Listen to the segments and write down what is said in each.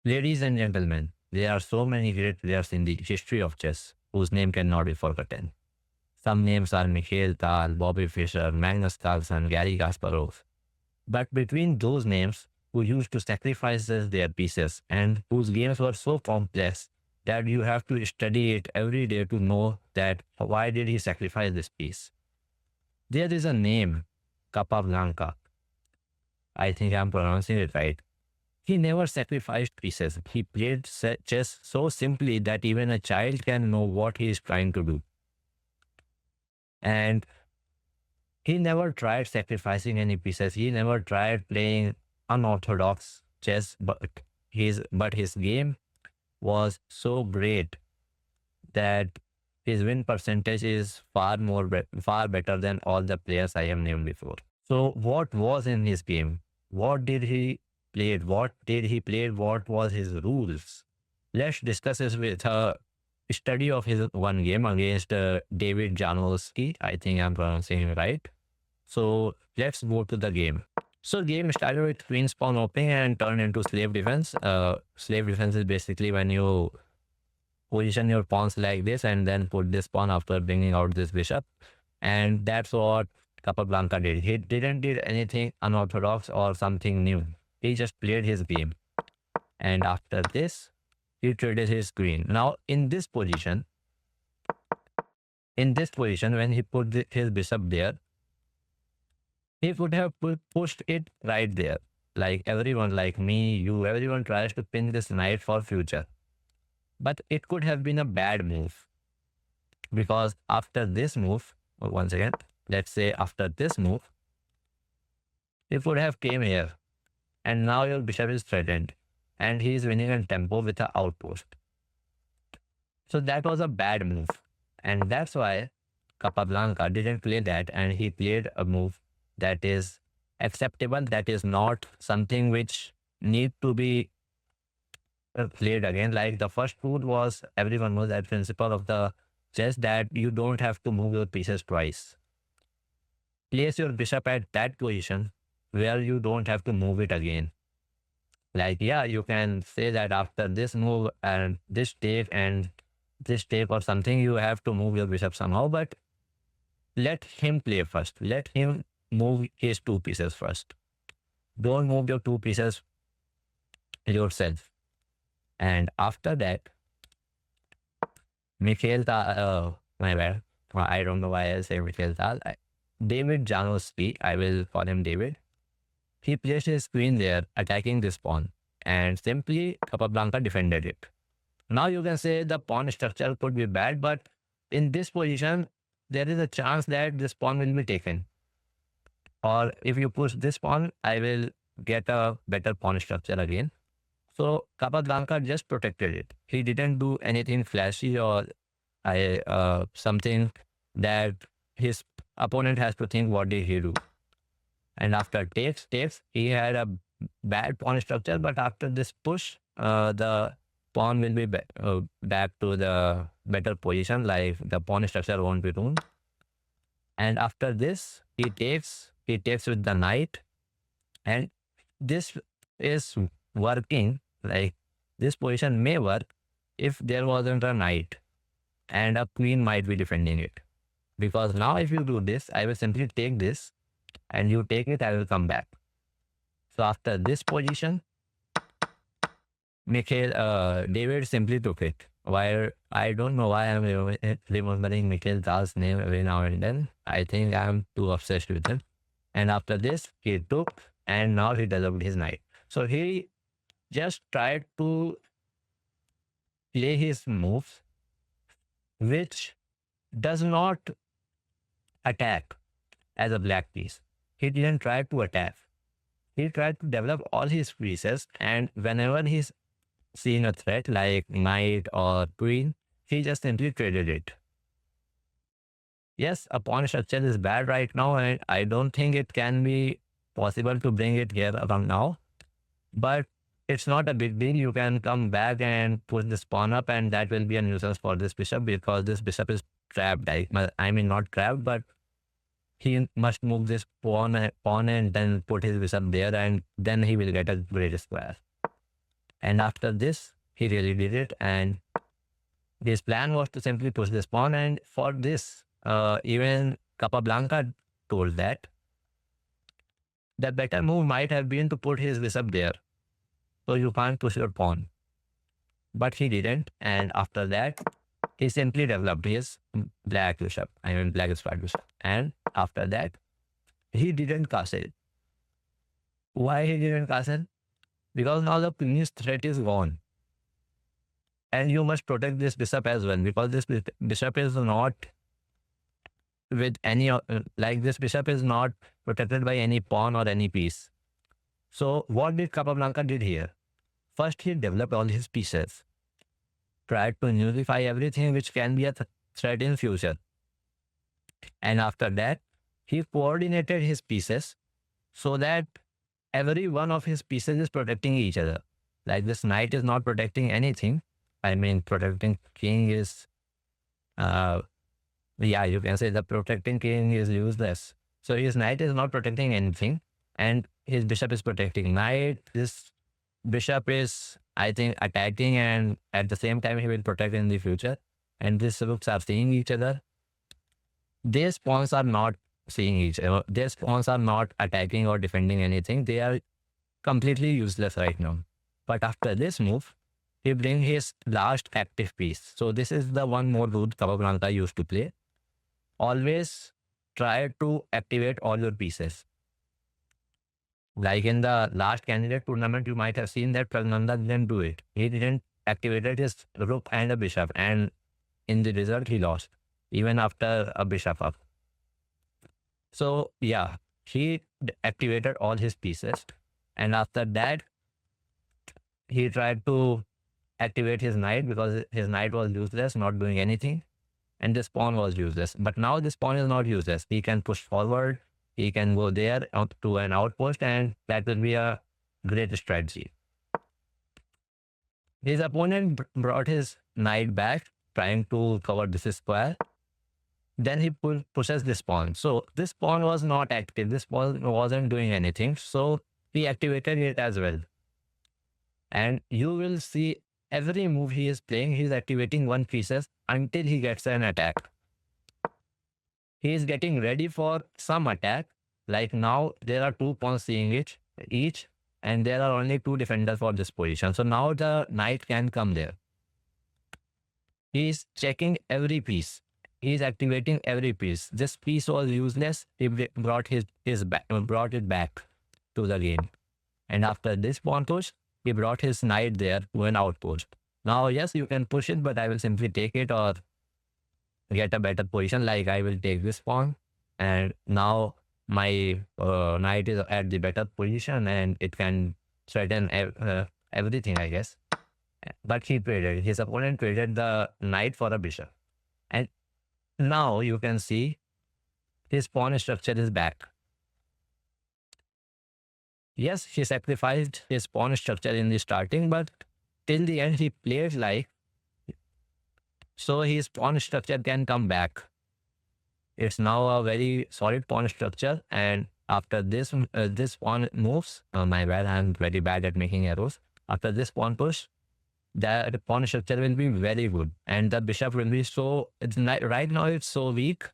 Ladies and gentlemen, there are so many great players in the history of chess whose name cannot be forgotten. Some names are Mikhail Tal, Bobby Fischer, Magnus Carlsen, Gary Kasparov. But between those names, who used to sacrifice their pieces and whose games were so complex that you have to study it every day to know that why did he sacrifice this piece. There is a name, Capablanca. I think I'm pronouncing it right. He never sacrificed pieces. He played chess so simply that even a child can know what he is trying to do. And he never tried sacrificing any pieces. He never tried playing unorthodox chess, but his game was so great that his win percentage is far better than all the players I have named before. So what was in his game? What did he play? What did he play? What was his rules? Let's discuss this with a study of his one game against David Janowski. I think I'm pronouncing it right. So let's go to the game. So game started with queen pawn opening and turned into slave defense. Slave defense is basically when you position your pawns like this and then put this pawn after bringing out this bishop. And that's what Capablanca did. He didn't did anything unorthodox or something new. He just played his game. And after this, he traded his queen. Now in this position, when he put his bishop there, he could have pushed it right there. Like everyone, like me, you, everyone tries to pin this knight for future. But it could have been a bad move. Because after this move, once again, let's say after this move, he could have came here. And now your bishop is threatened. And he is winning in tempo with an outpost. So that was a bad move. And that's why Capablanca didn't play that. And he played a move that is acceptable, that is not something which need to be played again. Like the first rule was, everyone knows that principle of the chess, that you don't have to move your pieces twice. Place your bishop at that position where you don't have to move it again. Like, yeah, you can say that after this move and this take or something, you have to move your bishop somehow, but let him play first. Let him move his two pieces first. Don't move your two pieces yourself. And after that, Mikhail Tal, my bad. I don't know why I say Mikhail Tal. David Janowski, I will call him David. He placed his queen there, attacking this pawn, and simply Capablanca defended it. Now you can say the pawn structure could be bad, but in this position, there is a chance that this pawn will be taken. Or if you push this pawn, I will get a better pawn structure again. So Capablanca just protected it. He didn't do anything flashy or something that his opponent has to think what did he do. And after takes, he had a bad pawn structure, but after this push, the pawn will be back to the better position, like the pawn structure won't be ruined. And after this, he takes with the knight, and this is working. Like this position may work if there wasn't a knight and a queen might be defending it. Because now if you do this, I will simply take this and you take it, I will come back. So after this position, David simply took it. While I don't know why I'm remembering Mikhail Tal's name every now and then. I think I'm too obsessed with him. And after this, he took, and now he developed his knight. So he just tried to play his moves, which does not attack as a black piece. He didn't try to attack. He tried to develop all his pieces, and whenever he's seeing a threat like knight or queen, he just simply traded it. Yes, a pawn structure is bad right now, and I don't think it can be possible to bring it here around now. But it's not a big deal. You can come back and put this pawn up, and that will be a nuisance for this bishop because this bishop is trapped. I mean, not trapped, but he must move this pawn and then put his bishop there, and then he will get a great square. And after this, he really did it. And his plan was to simply push this pawn. And for this, even Capablanca told that the better move might have been to put his bishop there. So you can't push your pawn. But he didn't. And after that, he simply developed his black bishop. I mean, black square bishop. And after that, he didn't castle. Why he didn't castle? Because now the queen's threat is gone. And you must protect this bishop as well, because this bishop is not with any, like this bishop is not protected by any pawn or any piece. So what did Capablanca did here? First, he developed all his pieces, tried to nullify everything which can be a threat in future. And after that, he coordinated his pieces so that every one of his pieces is protecting each other. Like this knight is not protecting anything. I mean, protecting king is, yeah, you can say the protecting king is useless. So his knight is not protecting anything, and his bishop is protecting knight. This bishop is, I think, attacking, and at the same time he will protect in the future. And these rooks are seeing each other. These pawns are not seeing each other. These pawns are not attacking or defending anything. They are completely useless right now. But after this move, he brings his last active piece. So this is the one more rule Capablanca used to play. Always try to activate all your pieces. Like in the last candidate tournament, you might have seen that Fernanda didn't do it. He didn't activate his rook and a bishop, and in the result, he lost, even after a bishop up. So yeah, he activated all his pieces, and after that, he tried to activate his knight because his knight was useless, not doing anything, and this pawn was useless. But now this pawn is not useless. He can push forward, he can go there out to an outpost, and that will be a great strategy. His opponent brought his knight back, trying to cover this square. Then he pushes this pawn. So this pawn was not active. This pawn wasn't doing anything. So he activated it as well. And you will see every move he is playing, he is activating one pieces until he gets an attack. He is getting ready for some attack. Like now, there are two pawns seeing it each, and there are only two defenders for this position. So now the knight can come there. He is checking every piece. He is activating every piece. This piece was useless. He brought brought it back to the game. And after this pawn push, he brought his knight there to an outpost. Now, yes, you can push it, but I will simply take it or get a better position. Like I will take this pawn, and now my knight is at the better position, and it can threaten everything, I guess. But he traded. His opponent traded the knight for a bishop, and now you can see his pawn structure is back. Yes, he sacrificed his pawn structure in the starting, but till the end he played like so his pawn structure can come back. It's now a very solid pawn structure, and after this this pawn moves, my bad, I'm very bad at making arrows. After this pawn push, the pawn structure will be very good, and the bishop will be so. It's not, right now it's so weak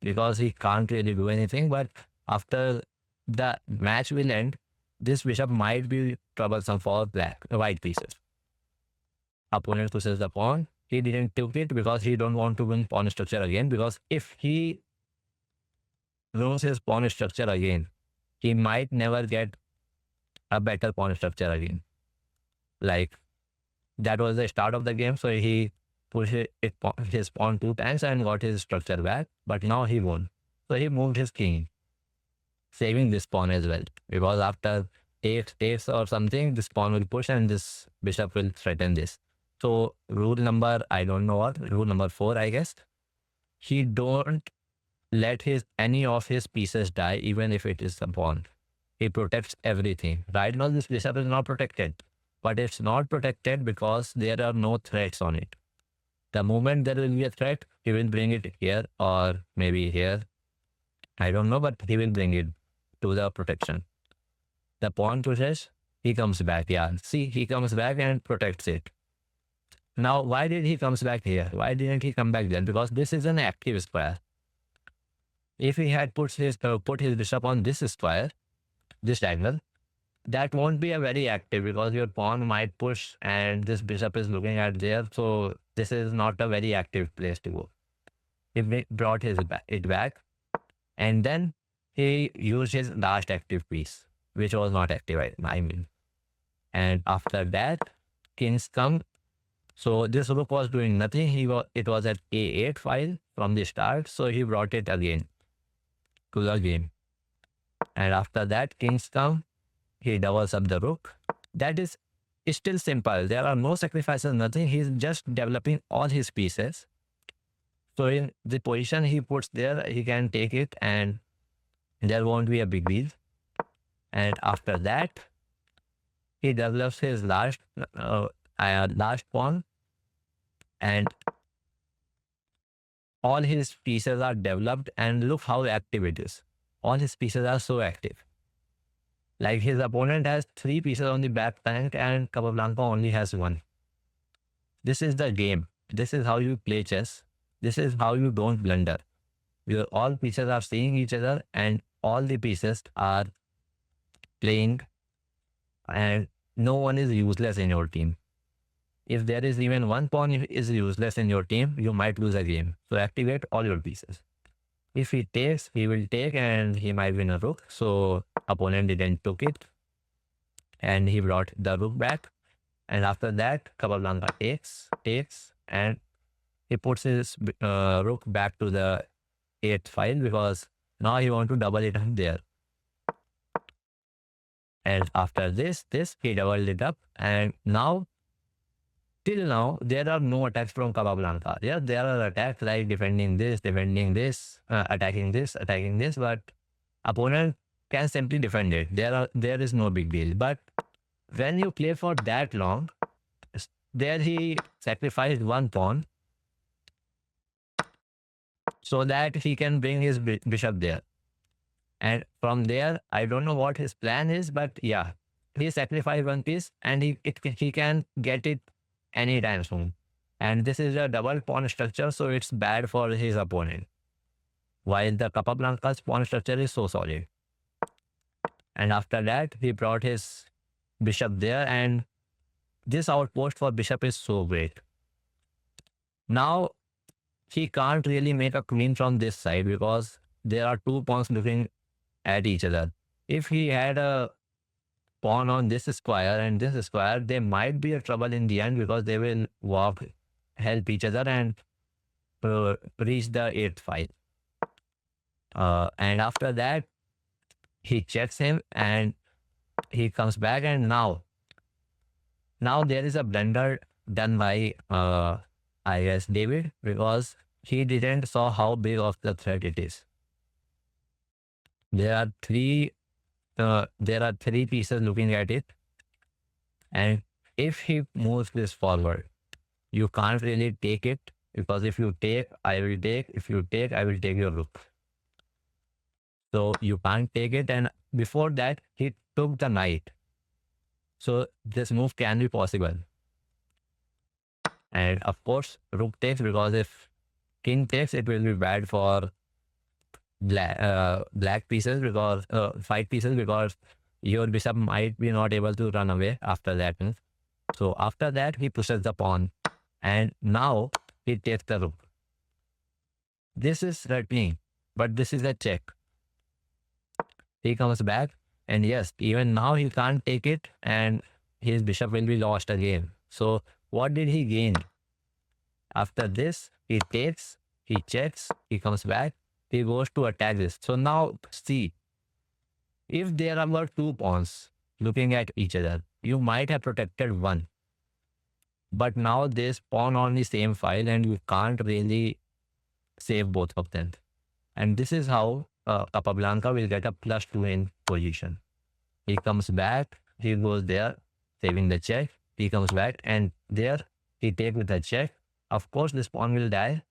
because he can't really do anything. But after the match will end, this bishop might be troublesome for white pieces. Opponent pushes the pawn. He didn't take it because he don't want to win pawn structure again. Because if he loses his pawn structure again, he might never get a better pawn structure again. Like that was the start of the game, so he pushed his pawn 2 times and got his structure back. But now he won, so he moved his king, saving this pawn as well. Because after takes or something, this pawn will push and this bishop will threaten this. So rule number, I don't know what, rule number 4, I guess. He don't let any of his pieces die, even if it is the pawn. He protects everything. Right now, this bishop is not protected, but it's not protected because there are no threats on it. The moment there will be a threat, he will bring it here or maybe here. I don't know, but he will bring it to the protection. The pawn pushes, He comes back, yeah. See, he comes back and protects it. Now, why did he comes back here? Why didn't he come back then? Because this is an active square. If he had put his bishop on this square, this diagonal, that won't be a very active because your pawn might push and this bishop is looking at there. So this is not a very active place to go. He brought it back, and then he used his last active piece, which was not active, I mean. And after that, kings come. So this rook was doing nothing. It was at a8 file from the start. So he brought it again to the game. And after that, kings come. He doubles up the rook. That is still simple. There are no sacrifices, nothing. He's just developing all his pieces. So in the position he puts there, he can take it and there won't be a big deal. And after that, he develops his last pawn, and all his pieces are developed, and look how active it is. All his pieces are so active. Like his opponent has 3 pieces on the back rank and Capablanca only has 1. This is the game. This is how you play chess. This is how you don't blunder. Your all pieces are seeing each other and all the pieces are playing, and no one is useless in your team. If there is even one pawn is useless in your team, you might lose a game. So activate all your pieces. If he takes, he will take and he might win a rook. So opponent didn't took it and he brought the rook back. And after that, Capablanca takes, and he puts his rook back to the 8th file because now he want to double it up there. And after this, he doubled it up, and now, till now, there are no attacks from Capablanca. Yeah, there are attacks like defending this, attacking this, but opponent can simply defend it. There is no big deal. But when you play for that long, there he sacrificed one pawn so that he can bring his bishop there. And from there, I don't know what his plan is, but yeah, he sacrificed one piece and he can get it anytime soon. And this is a double pawn structure, so it's bad for his opponent. While the Capablanca's pawn structure is so solid. And after that, he brought his bishop there, and this outpost for bishop is so great. Now, he can't really make a queen from this side because there are 2 pawns looking at each other. If he had a pawn on this square and this square, they might be a trouble in the end because they will help each other and reach the 8th file. And after that, he checks him and he comes back, and now there is a blunder done by I guess David, because he didn't saw how big of the threat it is. There are three pieces looking at it, and if he moves this forward, you can't really take it, because if you take, I will take. If you take, I will take your rook. So you can't take it, and before that, he took the knight. So this move can be possible. And of course, rook takes, because if king takes, it will be bad for black pieces, because white pieces, because your bishop might be not able to run away after that. So after that, he pushes the pawn, and now he takes the rook. This is threatening, but this is a check. He comes back, and yes, even now he can't take it, and his bishop will be lost again. So what did he gain? After this, he takes, he checks, he comes back, he goes to attack this. So now see, if there are 2 pawns looking at each other, you might have protected one. But now there's pawn on the same file and you can't really save both of them. And this is how Capablanca will get a +2 in position. He comes back, he goes there, saving the check. He comes back, and there he takes with a check. Of course, this pawn will die.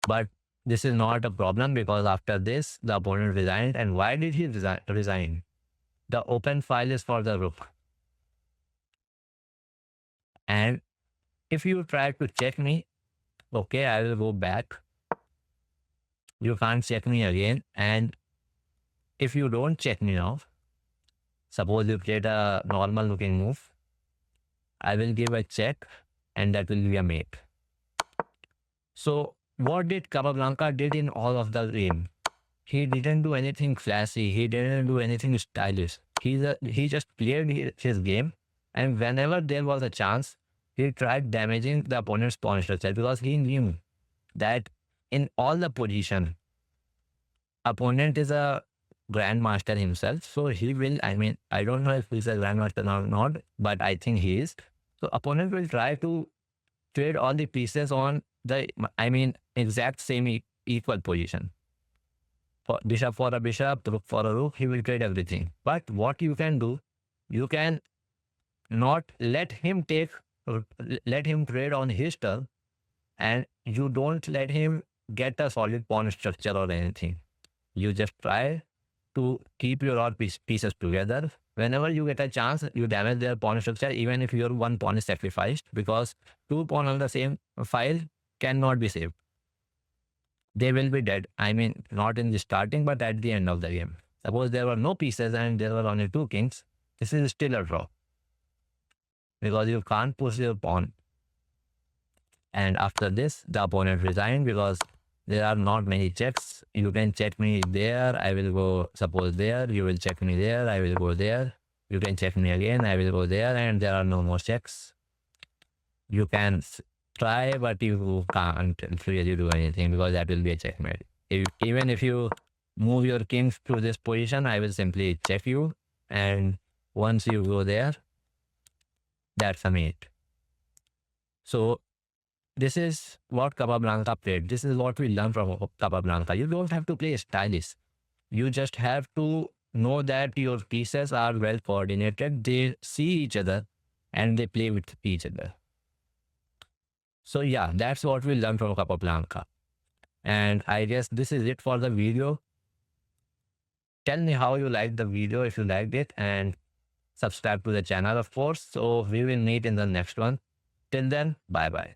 But this is not a problem, because after this, the opponent resigned. And why did he resign? The open file is for the rook. And if you try to check me, okay, I will go back. You can't check me again. And if you don't check me now, suppose you played a normal looking move, I will give a check and that will be a mate. So what did Capablanca did in all of the game? He didn't do anything flashy. He didn't do anything stylish. He just played his game, and whenever there was a chance, he tried damaging the opponent's pawn structure because he knew that in all the position, opponent is a grandmaster himself. So he will. I mean, I don't know if he's a grandmaster or not, but I think he is. So opponent will try to trade all the pieces on the. I mean, exact same equal position. For bishop for a bishop, rook for a rook, he will trade everything. But what you can do, you can not let him trade on his turn, and you don't let him get a solid pawn structure or anything. You just try to keep your all pieces together. Whenever you get a chance, you damage their pawn structure, even if your one pawn is sacrificed, because two pawns on the same file cannot be saved. They will be dead. I mean, not in the starting, but at the end of the game. Suppose there were no pieces and there were only two kings, this is still a draw because you can't push your pawn. And after this, the opponent resigned because there are not many checks. You can check me there, I will go, suppose there, you will check me there, I will go there. You can check me again, I will go there, and there are no more checks. You can try, but you can't really do anything because that will be a checkmate. Even if you move your kings to this position, I will simply check you, and once you go there, that's a mate. So this is what Capablanca played. This is what we learn from Capablanca. You don't have to play stylish. You just have to know that your pieces are well coordinated. They see each other and they play with each other. So yeah, that's what we learned from Capablanca. And I guess this is it for the video. Tell me how you liked the video, if you liked it, and subscribe to the channel, of course. So we will meet in the next one. Till then, bye bye.